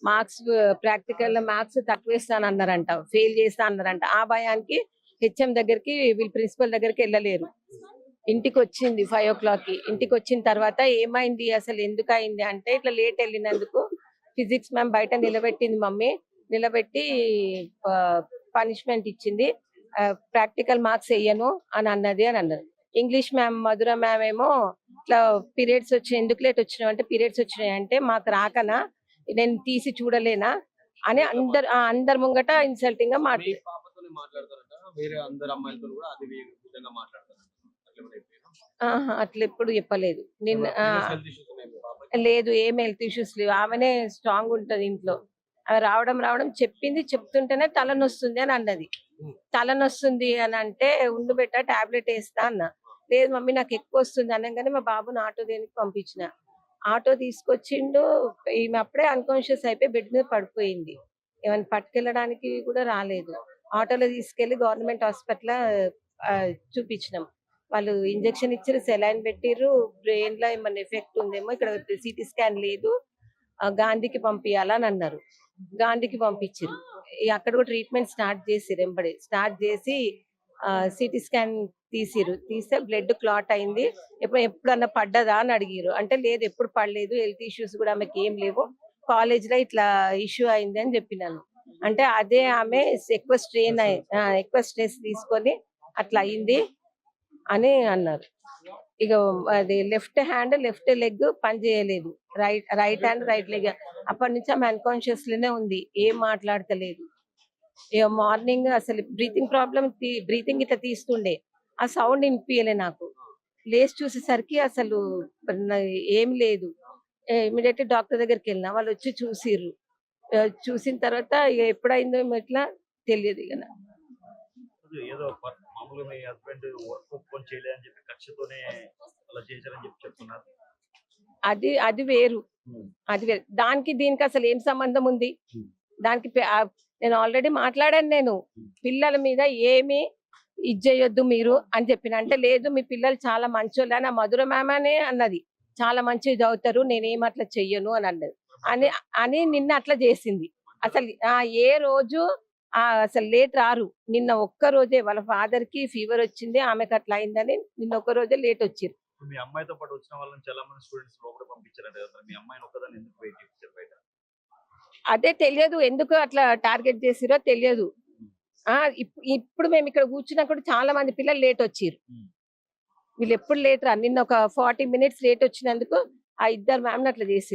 Marks practical marks తక్కువ వేస్తానన్నారంట, fail చేస్తా అన్నారంట. ఆ భయానికి హెచ్ఎం దగ్గరికి వీళ్ళు ప్రిన్సిపల్ దగ్గరికి వెళ్ళలేరు. ఇంటికి వచ్చింది 5 o'clockకి. ఇంటికి వచ్చిన తర్వాత ఏమైంది అసలు, ఎందుకు అయింది అంటే, ఇట్లా లేట్ వెళ్ళినందుకు ఫిజిక్స్ మ్యామ్ బయట నిలబెట్టింది మమ్మీ, నిలబెట్టి పనిష్మెంట్ ఇచ్చింది, ప్రాక్టికల్ మార్క్స్ వేయను అని అన్నది అని అన్నది. ఇంగ్లీష్ మ్యామ్ మధుర మ్యామ్ ఏమో ఇట్లా పీరియడ్స్ వచ్చి ఎందుకు లేట్ వచ్చినావు అంటే, పీరియడ్స్ వచ్చినాయి అంటే మాకు రాకనా, నేను తీసి చూడలేనా అని అందరు ముంగట ఇన్సల్టింగ్ గా అట్లా ఎప్పుడు చెప్పలేదు. లేదు, ఏం హెల్త్ ఇష్యూస్ లేవు. ఆమెనే స్ట్రాంగ్ ఉంటది ఇంట్లో. ఆమె రావడం చెప్పింది, చెప్తుంటేనే తలనొస్తుంది అని అన్నది. తలనొస్తుంది అని అంటే ఉండు బెట్ట టాబ్లెట్ వేస్తా అన్న. లేదు మమ్మీ నాకు ఎక్కువ వస్తుంది అనగానే మా బాబుని ఆటో దేనికి పంపించిన. ఆటో తీసుకొచ్చిండు. ఈమె అప్పుడే అన్కాన్షియస్ అయిపోయి బెడ్ మీద పడిపోయింది. ఏమైనా పట్టుకెళ్ళడానికి కూడా రాలేదు. ఆటోలో తీసుకెళ్లి గవర్నమెంట్ హాస్పిటల్ చూపించినాం. వాళ్ళు ఇంజెక్షన్ ఇచ్చారు, సెలైన్ పెట్టిర్రు. బ్రెయిన్ లో ఏమన్నా ఎఫెక్ట్ ఉందేమో, ఇక్కడ సిటీ స్కాన్ లేదు, గాంధీకి పంపించాలని అన్నారు. గాంధీకి పంపించారు. అక్కడ కూడా ట్రీట్మెంట్ స్టార్ట్ చేసిరు. ఎంబడి స్టార్ట్ చేసి సిటీ స్కాన్ తీస్తే బ్లడ్ క్లాట్ అయింది. ఎప్పుడన్నా పడ్డదా అని అడిగిరు. అంటే లేదు, ఎప్పుడు పడలేదు, హెల్త్ ఇష్యూస్ కూడా ఆమెకి ఏం లేవు, కాలేజ్ లో ఇట్లా ఇష్యూ అయింది అని చెప్పినాను. అంటే అదే ఆమె ఎక్కువ స్ట్రెస్ తీసుకొని అట్లా అయింది అని అన్నారు. ఇక అది లెఫ్ట్ హ్యాండ్ లెఫ్ట్ లెగ్ పని చేయలేదు, రైట్ హ్యాండ్ రైట్ లెగ్. అప్పటి నుంచి ఆమె అన్కాన్షియస్ లోనే ఉంది, ఏం మాట్లాడతలేదు. ఇక మార్నింగ్ అసలు బ్రీతింగ్ ఇట్లా తీస్తుండే, ఆ సౌండ్ వినిపించలే నాకు. లేచి చూసేసరికి అసలు ఏం లేదు. ఇమీడియట్ డాక్టర్ దగ్గరికి వెళ్ళినా, వాళ్ళు వచ్చి చూసిర్రు. చూసిన తర్వాత ఇక ఎప్పుడైందో ఇట్లా తెలియదు. ఇక అది వేరు. దానికి దీనికి అసలు ఏం సంబంధం ఉంది? దానికి నేను ఆల్రెడీ మాట్లాడాను. నేను పిల్లల మీద ఏమి ఇచ్చేయొద్దు మీరు అని చెప్పిన. అంటే లేదు, మీ పిల్లలు చాలా మంచోళ్ళు అని మధుర మ్యామ్ అనే అన్నది. చాలా మంచిగా చదువుతారు, నేనేం అట్లా చెయ్యను అని అన్నది. అని నిన్న అట్లా చేసింది. అసలు ఏ రోజు అసలు లేట్ రారు. నిన్న ఒక్క రోజే వాళ్ళ ఫాదర్ కి ఫీవర్ వచ్చింది, ఆమెకు అట్లా అయిందని నిన్న ఒక్క రోజే లేట్ వచ్చింది. మీ అమ్మాయితో పాటు వచ్చిన వాళ్ళని చాలా మంది స్టూడెంట్స్ లోపల పంపించారంట కదా, మీ అమ్మాయిని ఒక్కదాన్ని ఎందుకు వెయిట్ చేయించారు బయట? అదే తెలియదు, ఎందుకు అట్లా టార్గెట్ చేసిరో తెలియదు. ఇప్పుడు మేము ఇక్కడ కూర్చున్నా కూడా చాలా మంది పిల్లలు లేట్ వచ్చిర్రు. వీళ్ళు ఎప్పుడు లేట్ రా, నిన్న ఒక 40 minutes లేట్ వచ్చినందుకు ఆ ఇద్దరు మ్యామ్ అట్లా చేసి